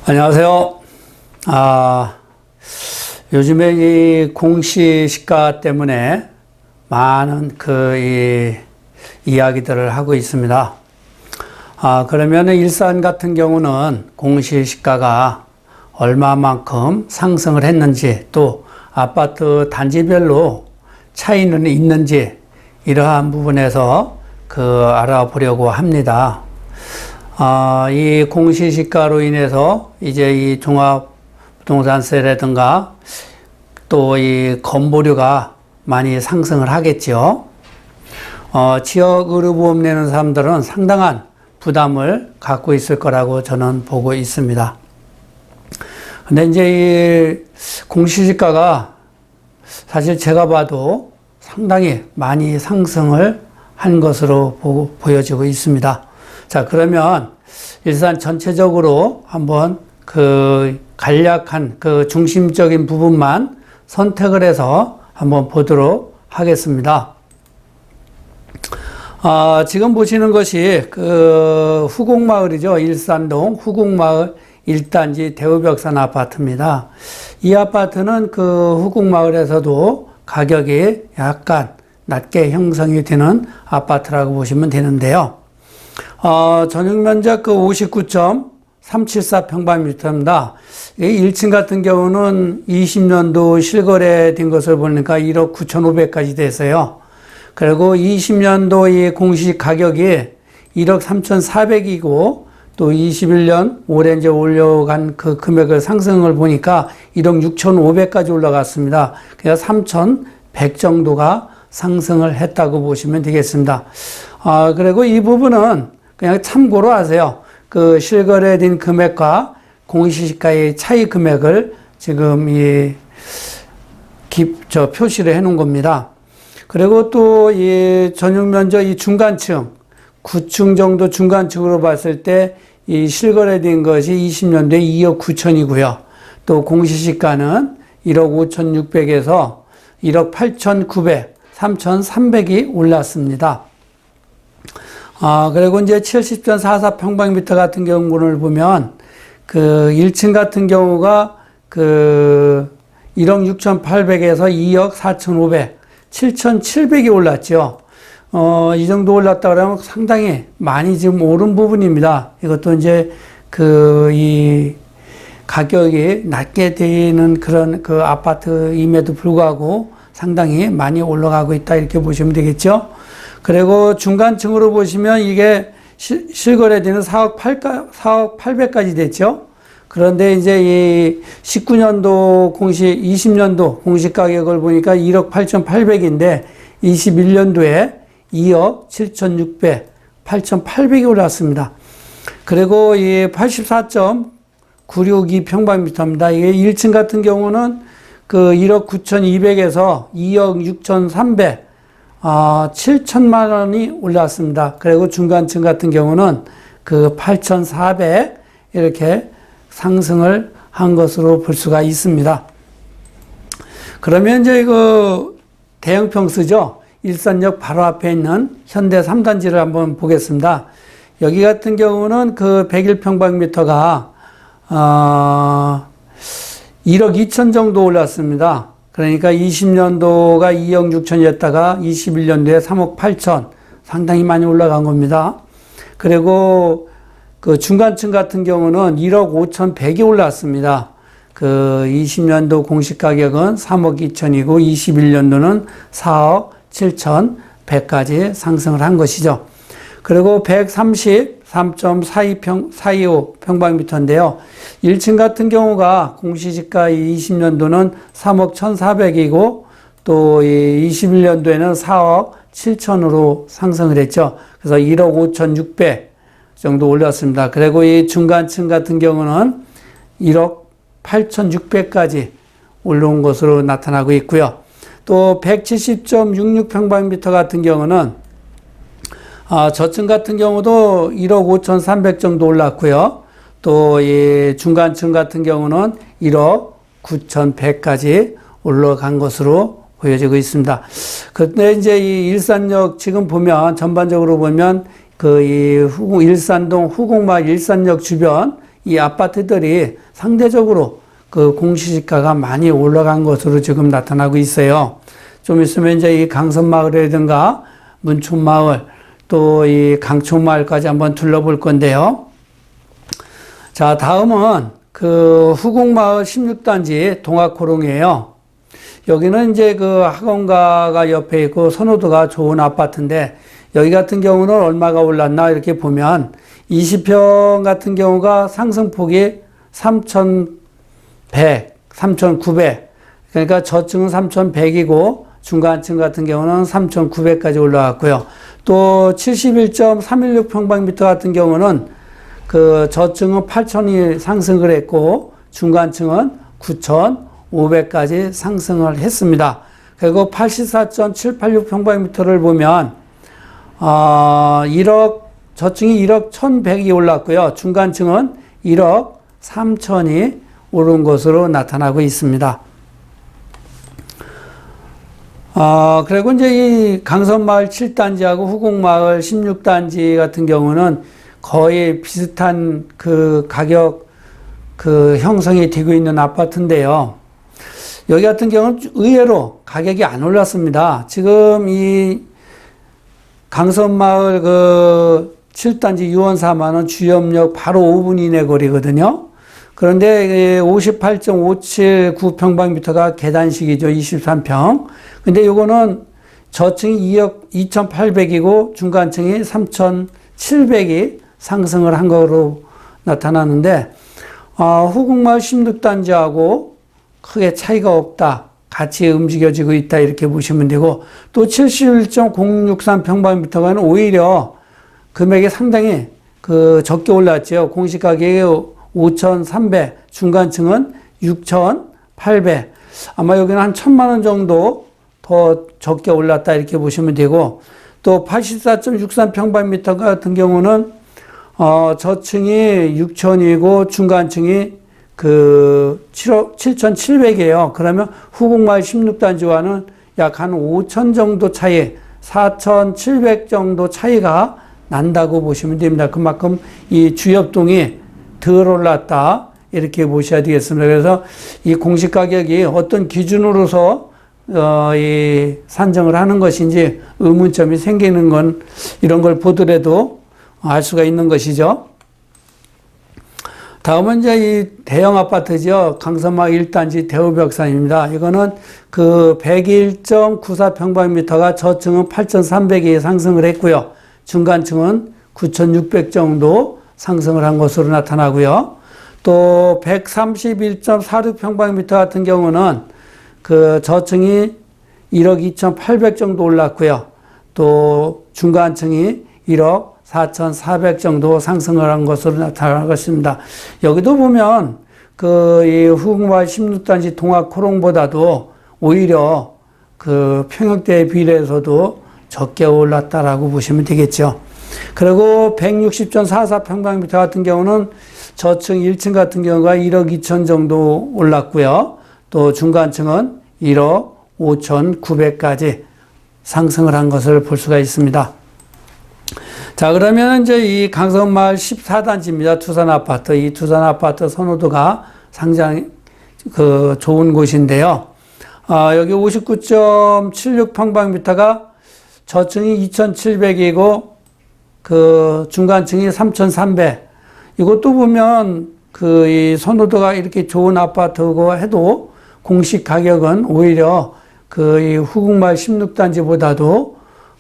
안녕하세요. 요즘에 이 공시시가 때문에 많은 이야기들을 하고 있습니다. 그러면 일산 같은 경우는 공시시가가 얼마만큼 상승을 했는지, 또 아파트 단지별로 차이는 있는지, 이러한 부분에서 알아보려고 합니다. 이 공시시가로 인해서 이제 이 종합부동산세라든가 또 이 건보료가 많이 상승을 하겠죠. 지역의료보험 내는 사람들은 상당한 부담을 갖고 있을 거라고 저는 보고 있습니다. 근데 이제 이 공시지가가 사실 제가 봐도 상당히 많이 상승을 한 것으로 보여지고 있습니다. 자, 그러면 일단 전체적으로 한번 간략한 중심적인 부분만 선택을 해서 한번 보도록 하겠습니다. 지금 보시는 것이 후곡마을이죠. 일산동 후곡마을 1단지 대우벽산 아파트입니다. 이 아파트는 후곡마을에서도 가격이 약간 낮게 형성이 되는 아파트라고 보시면 되는데요. 전용면적 59.374평방미터입니다. 1층 같은 경우는 20년도 실거래된 것을 보니까 1억 9,500까지 됐어요. 그리고 20년도 이 공시 가격이 1억 3,400이고 또 21년 올해 이제 올려간 금액을 상승을 보니까 1억 6,500까지 올라갔습니다. 그래서 3,100 정도가 상승을 했다고 보시면 되겠습니다. 그리고 이 부분은 그냥 참고로 하세요. 실거래된 금액과 공시시가의 차이 금액을 지금 표시를 해 놓은 겁니다. 그리고 또 이 전용면적 이 중간층, 9층 정도 중간층으로 봤을 때 이 실거래된 것이 20년도에 2억 9천이고요. 또 공시시가는 1억 5,600에서 1억 8,900, 3,300이 올랐습니다. 그리고 이제 70.44평방미터 같은 경우를 보면 1층 같은 경우가 1억 6,800에서 2억 4,500, 7,700이 올랐죠. 이 정도 올랐다 그러면 상당히 많이 지금 오른 부분입니다. 이것도 이제 이 가격이 낮게 되는 그런 아파트임에도 불구하고 상당히 많이 올라가고 있다, 이렇게 보시면 되겠죠. 그리고 중간층으로 보시면 이게 실거래되는 4억 800까지 됐죠. 그런데 이제 이 19년도 20년도 공시 가격을 보니까 1억 8,800인데 21년도에 2억 7,600, 8,800이 올랐습니다. 그리고 이 84.962평방미터입니다. 이게 1층 같은 경우는 1억 9,200에서 2억 6,300, 7천만 원이 올랐습니다. 그리고 중간층 같은 경우는 8,400 이렇게 상승을 한 것으로 볼 수가 있습니다. 그러면 이제 대형 평수죠. 일산역 바로 앞에 있는 현대 3단지를 한번 보겠습니다. 여기 같은 경우는 101평방미터가 1억 2천 정도 올랐습니다. 그러니까 20년도가 2억 6천이었다가 21년도에 3억 8천, 상당히 많이 올라간 겁니다. 그리고 중간층 같은 경우는 1억 5천 100이 올랐습니다. 20년도 공시 가격은 3억 2천이고 21년도는 4억 7천 100까지 상승을 한 것이죠. 그리고 133.42 평방미터인데요. 1층 같은 경우가 공시지가 20년도는 3억 1,400이고 또 21년도에는 4억 7천으로 상승을 했죠. 그래서 1억 5,600 정도 올랐습니다. 그리고 이 중간층 같은 경우는 1억 8,600까지 올라온 것으로 나타나고 있고요. 또 170.66평방미터 같은 경우는 저층 같은 경우도 1억 5,300 정도 올랐고요. 또 이 중간층 같은 경우는 1억 9,100까지 올라간 것으로 보여지고 있습니다. 근데 이제 이 일산역 지금 보면 전반적으로 보면 일산동 후곡마을 일산역 주변 이 아파트들이 상대적으로 그 공시지가가 많이 올라간 것으로 지금 나타나고 있어요. 좀 있으면 이제 이 강선마을이라든가 문촌마을 또 이 강촌마을까지 한번 둘러볼 건데요. 자, 다음은 그 후곡마을 16단지 동학코롱이에요. 여기는 이제 그 학원가가 옆에 있고 선호도가 좋은 아파트인데 여기 같은 경우는 얼마가 올랐나 이렇게 보면 20평 같은 경우가 상승폭이 3,100, 3,900. 그러니까 저층은 3,100이고 중간층 같은 경우는 3,900까지 올라왔고요. 또 71.316평방미터 같은 경우는 그 저층은 8,000이 상승을 했고 중간층은 9,500까지 상승을 했습니다. 그리고 84.786평방미터를 보면 1억 저층이 1억 1,100이 올랐고요. 중간층은 1억 3,000이 오른 것으로 나타나고 있습니다. 그리고 이제 이 강선마을 7단지하고 후곡마을 16단지 같은 경우는 거의 비슷한 그 가격 그 형성이 되고 있는 아파트인데요. 여기 같은 경우는 의외로 가격이 안 올랐습니다. 지금 이 강선마을 그 7단지 유원 4만원 주염역 바로 5분 이내 거리거든요. 그런데 58.579평방미터가 계단식이죠. 23평. 근데 요거는 저층이 2억 2,800이고 중간층이 3,700이 상승을 한 거로 나타나는데 후곡마을 16단지하고 크게 차이가 없다. 같이 움직여지고 있다. 이렇게 보시면 되고 또 71.063평방미터가는 오히려 금액이 상당히 그 적게 올랐죠. 공시가격이 5,300, 중간층은 6,800. 아마 여기는 한 1,000만 원 정도 더 적게 올랐다 이렇게 보시면 되고 또 84.63평방미터 같은 경우는 저층이 6,000이고 중간층이 그 7,700이에요. 그러면 후곡마을 16단지와는 약 한 5,000 정도 차이, 4,700 정도 차이가 난다고 보시면 됩니다. 그만큼 이 주엽동이 덜 올랐다 이렇게 보셔야 되겠습니다. 그래서 이 공시가격이 어떤 기준으로서 이 산정을 하는 것인지 의문점이 생기는 건 이런 걸 보더라도 알 수가 있는 것이죠. 다음은 이제 이 대형 아파트죠. 강선마을 1단지 대우벽산입니다. 이거는 그 101.94평방미터가 저층은 8,300이 상승을 했고요. 중간층은 9,600 정도 상승을 한 것으로 나타나고요. 또 131.46평방미터 같은 경우는 그 저층이 1억 2,800 정도 올랐고요. 또 중간층이 1억 4,400 정도 상승을 한 것으로 나타나고 있습니다. 여기도 보면 그 이 후곡마을 16단지 동학코롱보다도 오히려 그 평형대에 비례해서도 적게 올랐다라고 보시면 되겠죠. 그리고 160.44평방미터 같은 경우는 저층 1층 같은 경우가 1억 2천 정도 올랐고요. 또 중간층은 1억 5,900까지 상승을 한 것을 볼 수가 있습니다. 자, 그러면 이제 이 강선마을 14단지입니다. 두산 아파트. 이 두산 아파트 선호도가 상당히 그 좋은 곳인데요. 여기 59.76평방미터가 저층이 2,700이고 그 중간층이 3,300. 이것도 보면 그 이 선호도가 이렇게 좋은 아파트고 해도 공시 가격은 오히려 그 이 후곡마을 16단지보다도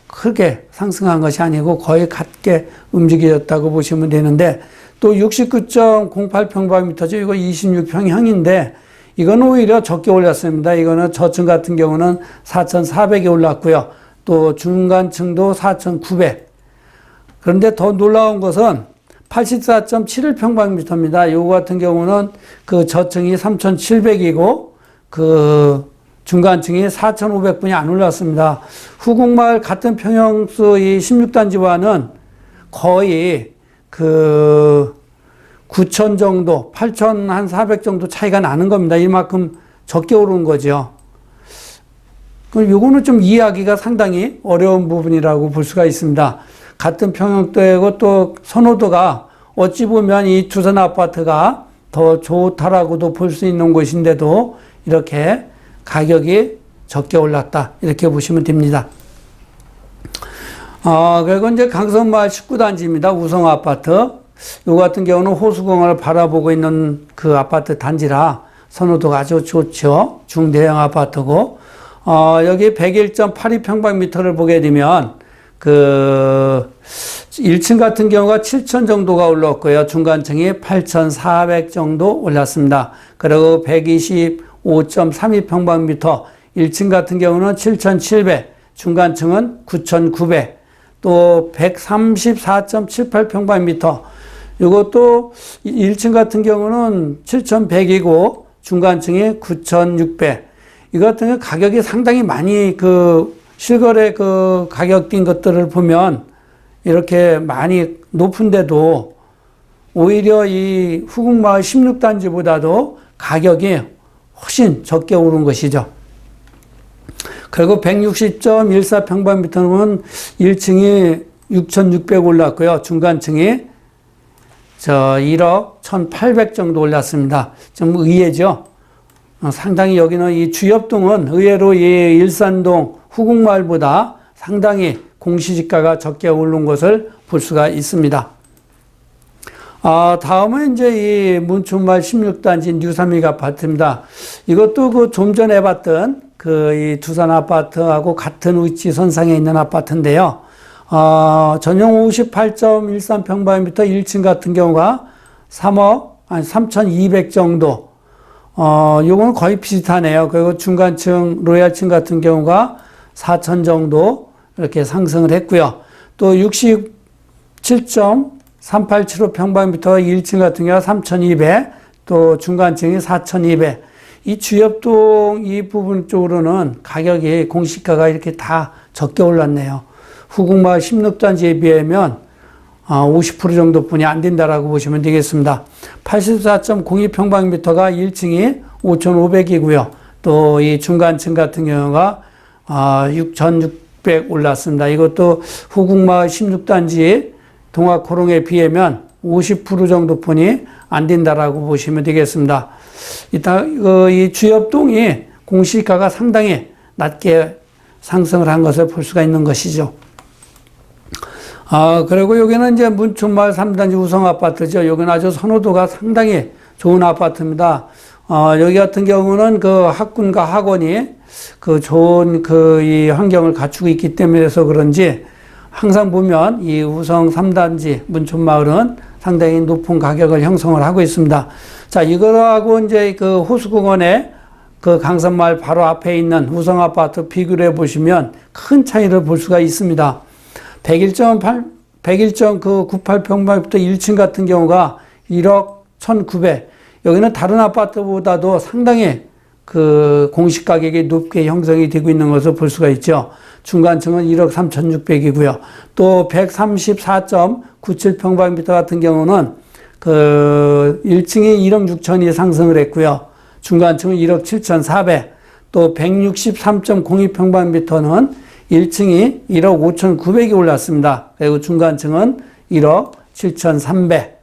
크게 상승한 것이 아니고 거의 같게 움직여졌다고 보시면 되는데 또 69.08평방미터죠. 이거 26평형인데 이건 오히려 적게 올랐습니다. 이거는 저층 같은 경우는 4,400이 올랐고요. 또 중간층도 4,900. 그런데 더 놀라운 것은 84.71평방미터입니다. 이거 같은 경우는 그 저층이 3,700이고 그 중간층이 4,500분이 안 올랐습니다. 후곡마을 같은 평형수 이 16단지와는 거의 그 9,000 정도, 8,400 정도 차이가 나는 겁니다. 이만큼 적게 오른 거죠. 그럼 요거는 좀 이해하기가 상당히 어려운 부분이라고 볼 수가 있습니다. 같은 평형도이고 또 선호도가 어찌 보면 이 두산 아파트가 더 좋다라고도 볼 수 있는 곳인데도 이렇게 가격이 적게 올랐다. 이렇게 보시면 됩니다. 그리고 이제 강선마을 19단지입니다. 우성 아파트. 요 같은 경우는 호수공원을 바라보고 있는 그 아파트 단지라 선호도가 아주 좋죠. 중대형 아파트고, 여기 101.82평방미터를 보게 되면, 1층 같은 경우가 7천 정도가 올랐고요. 중간층이 8,400 정도 올랐습니다. 그리고 125.32평방미터, 1층 같은 경우는 7,700, 중간층은 9,900, 또 134.78평방미터, 이것도 1층 같은 경우는 7,100이고, 중간층이 9,600. 이 같은 경우 가격이 상당히 많이 실거래 가격 뛴 것들을 보면 이렇게 많이 높은데도 오히려 이 후궁마을 16단지보다도 가격이 훨씬 적게 오른 것이죠. 그리고 160.14평방미터는 1층이 6,600 올랐고요. 중간층이 1억 1,800 정도 올랐습니다. 좀 의외죠. 상당히 여기는 이 주엽동은 의외로 이 일산동 후궁마을보다 상당히 공시지가가 적게 오른 것을 볼 수가 있습니다. 다음은 이제 이 문춘마을 16단지 뉴삼익 아파트입니다. 이것도 좀 전에 봤던 이 두산 아파트하고 같은 위치 선상에 있는 아파트인데요. 전용 58.13평방미터 1층 같은 경우가 3,200 정도. 요거는 거의 비슷하네요. 그리고 중간층, 로얄층 같은 경우가 4,000 정도 이렇게 상승을 했고요. 또 67.3875평방미터 1층 같은 경우가 3,200, 또 중간층이 4,200. 이 주엽동 이 부분 쪽으로는 가격이 공시가가 이렇게 다 적게 올랐네요. 후궁마을 16단지에 비하면 50% 정도뿐이 안 된다라고 보시면 되겠습니다. 84.02평방미터가 1층이 5,500이고요. 또 이 중간층 같은 경우가 6,600 올랐습니다. 이것도 후궁마을 16단지 동학호롱에 비하면 50% 정도뿐이 안 된다라고 보시면 되겠습니다. 이 주엽동이 공시가가 상당히 낮게 상승을 한 것을 볼 수가 있는 것이죠. 그리고 여기는 이제 문춘마을 3단지 우성 아파트죠. 여기는 아주 선호도가 상당히 좋은 아파트입니다. 여기 같은 경우는 학군과 학원이 좋은 이 환경을 갖추고 있기 때문에서 그런지 항상 보면 이 우성 3단지 문춘마을은 상당히 높은 가격을 형성을 하고 있습니다. 자, 이거하고 이제 호수공원에 강선마을 바로 앞에 있는 우성 아파트 비교를 해 보시면 큰 차이를 볼 수가 있습니다. 101.98평방부터 1층 같은 경우가 1억 1,900. 여기는 다른 아파트보다도 상당히 공시 가격이 높게 형성이 되고 있는 것을 볼 수가 있죠. 중간층은 1억 3,600이고요. 또 134.97평방미터 같은 경우는 1층이 1억 6천이 상승을 했고요. 중간층은 1억 7,400. 또 163.02평방미터는 1층이 1억 5,900이 올랐습니다. 그리고 중간층은 1억 7,300.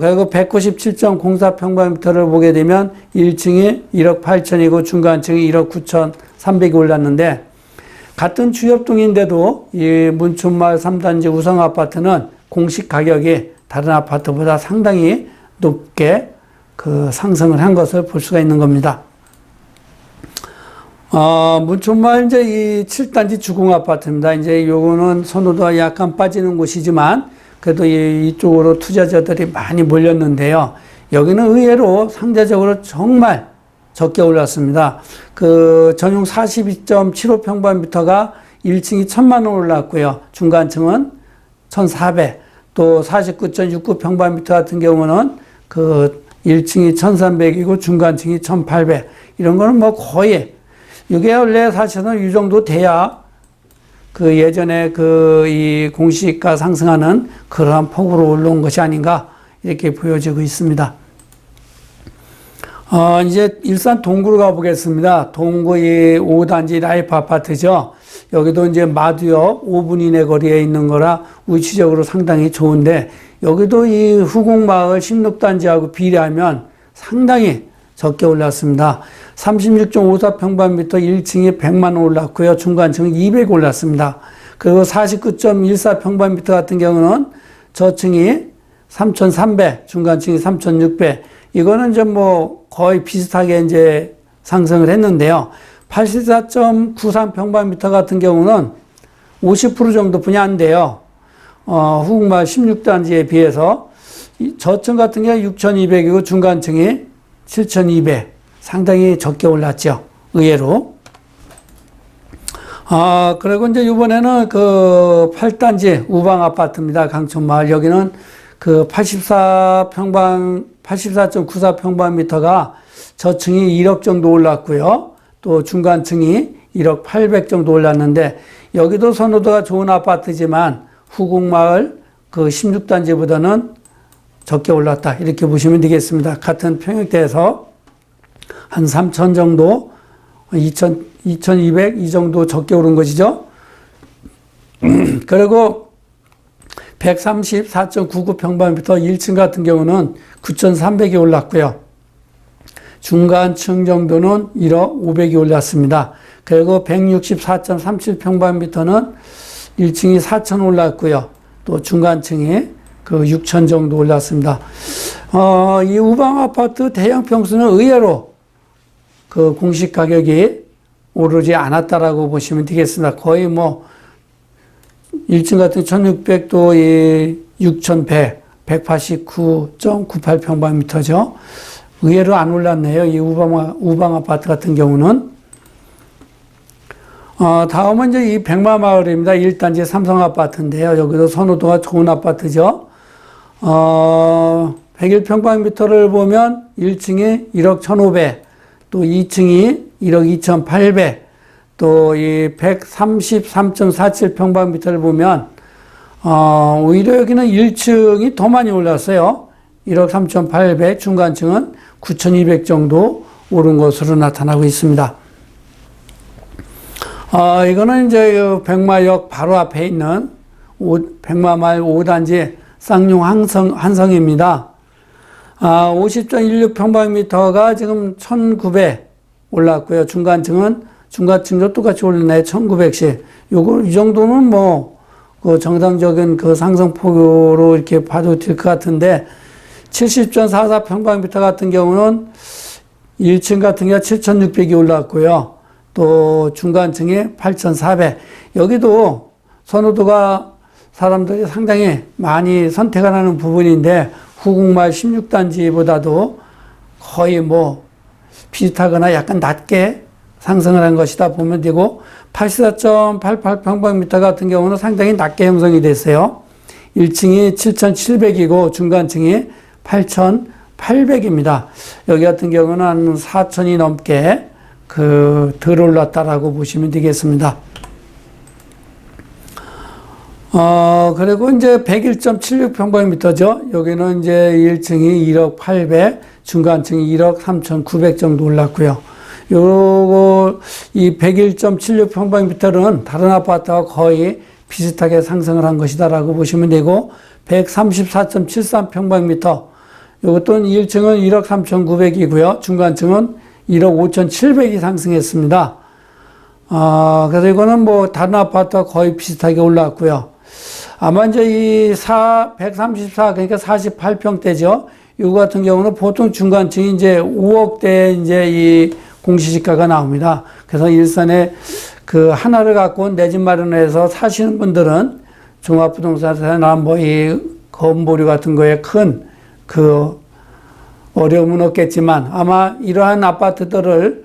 그리고 197.04평방미터를 보게 되면 1층이 1억 8천이고 중간층이 1억 9,300이 올랐는데, 같은 주엽동인데도 이 문춘마을 3단지 우성 아파트는 공시 가격이 다른 아파트보다 상당히 높게 상승을 한 것을 볼 수가 있는 겁니다. 문춘마을 이제 이 7단지 주공 아파트입니다. 이제 요거는 선호도가 약간 빠지는 곳이지만 그래도 이쪽으로 투자자들이 많이 몰렸는데요. 여기는 의외로 상대적으로 정말 적게 올랐습니다. 전용 42.75평방미터가 1층이 1,000만 원 올랐고요. 중간층은 1,400. 또 49.69평방미터 같은 경우는 1층이 1,300이고 중간층이 1,800. 이런 거는 뭐 거의, 이게 원래 사실은 이 정도 돼야 예전에 이 공시가 상승하는 그러한 폭으로 올라온 것이 아닌가 이렇게 보여지고 있습니다. 이제 일산 동구로 가보겠습니다. 동구 이 5단지 라이프 아파트죠. 여기도 이제 마두역 5분 이내 거리에 있는 거라 위치적으로 상당히 좋은데, 여기도 이 후곡마을 16단지하고 비례하면 상당히 적게 올랐습니다. 36.54평방미터 1층이 100만 원 올랐고요. 중간층은 200 올랐습니다. 그리고 49.14평방미터 같은 경우는 저층이 3,300, 중간층이 3,600. 이거는 좀 뭐 거의 비슷하게 이제 상승을 했는데요. 84.93평방미터 같은 경우는 50% 정도뿐이 안 돼요. 후곡마을 16단지에 비해서 저층 같은 경우 6,200이고 중간층이 7,200. 상당히 적게 올랐죠. 의외로. 그리고 이제 이번에는 그 8단지 우방 아파트입니다. 강촌마을. 여기는 그 84.94평방미터가 저층이 1억 정도 올랐고요. 또 중간층이 1억 800 정도 올랐는데 여기도 선호도가 좋은 아파트지만 후곡마을 그 16단지보다는 적게 올랐다. 이렇게 보시면 되겠습니다. 같은 평형대에서 한 3,000 정도, 2,200 이 정도 적게 오른 것이죠. 그리고 134.99평방미터 1층 같은 경우는 9,300이 올랐고요. 중간층 정도는 1억 500이 올랐습니다. 그리고 164.37평방미터는 1층이 4,000 올랐고요. 또 중간층이 그 6,000 정도 올랐습니다. 이 우방 아파트 대형 평수는 의외로 그 공시 가격이 오르지 않았다라고 보시면 되겠습니다. 거의 뭐 1층 같은 1,600 또 6,100, 189.98평방미터죠. 의외로 안 올랐네요. 이 우방 아파트 같은 경우는. 다음은 이제 이 백마마을입니다. 1단지 삼성 아파트인데요. 여기도 선호도가 좋은 아파트죠. 101평방미터를 보면 1층이 1억 1,500, 또 2층이 1억 2,800, 또 이 133.47평방미터를 보면, 오히려 여기는 1층이 더 많이 올랐어요. 1억 3,800, 중간층은 9,200 정도 오른 것으로 나타나고 있습니다. 이거는 이제 백마역 바로 앞에 있는 백마마을 5단지 쌍용 한성입니다. 50.16평방미터가 지금 1,900 올랐고요. 중간층도 똑같이 올랐네. 1,900씩. 이 정도는 뭐, 그 정상적인 그 상승폭으로 이렇게 봐도 될 것 같은데, 70.44평방미터 같은 경우는 1층 같은 경우 7,600이 올랐고요. 또 중간층이 8,400. 여기도 선호도가 사람들이 상당히 많이 선택을 하는 부분인데, 후곡마을 16단지보다도 거의 뭐 비슷하거나 약간 낮게 상승을 한 것이다 보면 되고, 84.88평방미터 같은 경우는 상당히 낮게 형성이 됐어요. 1층이 7,700이고 중간층이 8,800입니다. 여기 같은 경우는 한 4,000이 넘게 덜 올랐다라고 보시면 되겠습니다. 그리고 이제 101.76평방미터죠. 여기는 이제 1층이 1억 800, 중간층이 1억 3,900 정도 올랐고요. 이 101.76평방미터는 다른 아파트와 거의 비슷하게 상승을 한 것이다라고 보시면 되고, 134.73평방미터. 이것도 1층은 1억 3,900이고요. 중간층은 1억 5,700이 상승했습니다. 그래서 이거는 뭐 다른 아파트와 거의 비슷하게 올랐고요. 아마 이제 이 134, 그러니까 48평대죠. 이거 같은 경우는 보통 중간층이 이제 5억대 이제 이 공시지가가 나옵니다. 그래서 일산에 그 하나를 갖고 내 집 마련해서 사시는 분들은 종합부동산에나 뭐 이 건보료 같은 거에 큰 그 어려움은 없겠지만, 아마 이러한 아파트들을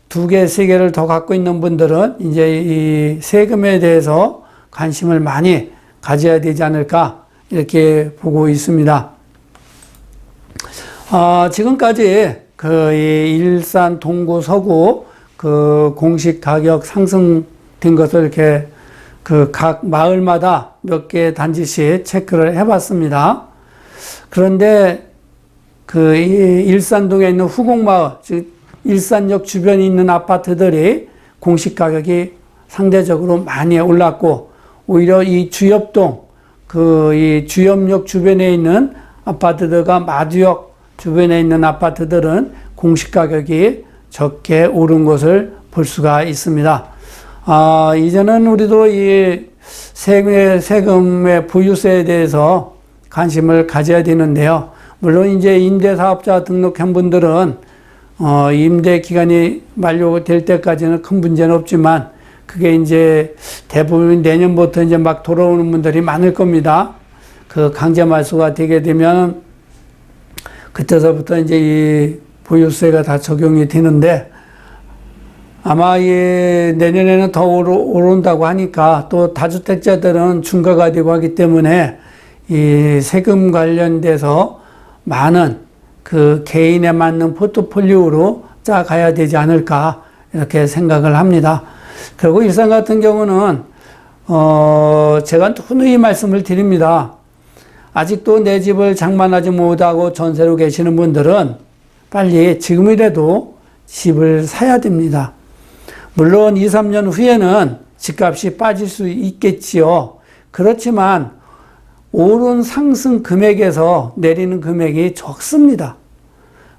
2개, 3개를 더 갖고 있는 분들은 이제 이 세금에 대해서 관심을 많이 가져야 되지 않을까, 이렇게 보고 있습니다. 지금까지 그 일산 동구 서구 그 공시 가격 상승된 것을 이렇게 그 각 마을마다 몇 개 단지씩 체크를 해봤습니다. 그런데 그 일산동에 있는 후곡마을, 즉 일산역 주변에 있는 아파트들이 공시 가격이 상대적으로 많이 올랐고, 오히려 이 주엽동, 이 주염역 주변에 있는 아파트들과 마두역 주변에 있는 아파트들은 공시가격이 적게 오른 것을 볼 수가 있습니다. 이제는 우리도 이 세금의 보유세에 대해서 관심을 가져야 되는데요. 물론 이제 임대사업자 등록한 분들은 임대 기간이 만료될 때까지는 큰 문제는 없지만 그게 이제 대부분 내년부터 이제 막 돌아오는 분들이 많을 겁니다. 그 강제 말소가 되게 되면 그때서부터 이제 이 보유세가 다 적용이 되는데 아마 내년에는 더 오른다고 하니까 또 다주택자들은 중과가 되고 하기 때문에 이 세금 관련돼서 많은 그 개인에 맞는 포트폴리오로 짜가야 되지 않을까 이렇게 생각을 합니다. 그리고 일산 같은 경우는 제가 누누이 말씀을 드립니다. 아직도 내 집을 장만하지 못하고 전세로 계시는 분들은 빨리 지금이라도 집을 사야 됩니다. 물론 2, 3년 후에는 집값이 빠질 수 있겠지요. 그렇지만 오른 상승 금액에서 내리는 금액이 적습니다.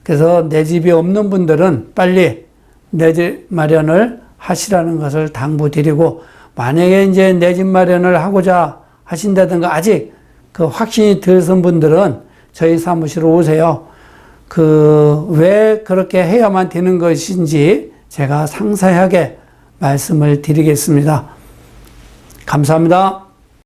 그래서 내 집이 없는 분들은 빨리 내 집 마련을 하시라는 것을 당부드리고, 만약에 이제 내 집 마련을 하고자 하신다든가 아직 그 확신이 덜 선 분들은 저희 사무실로 오세요. 왜 그렇게 해야만 되는 것인지 제가 상세하게 말씀을 드리겠습니다. 감사합니다.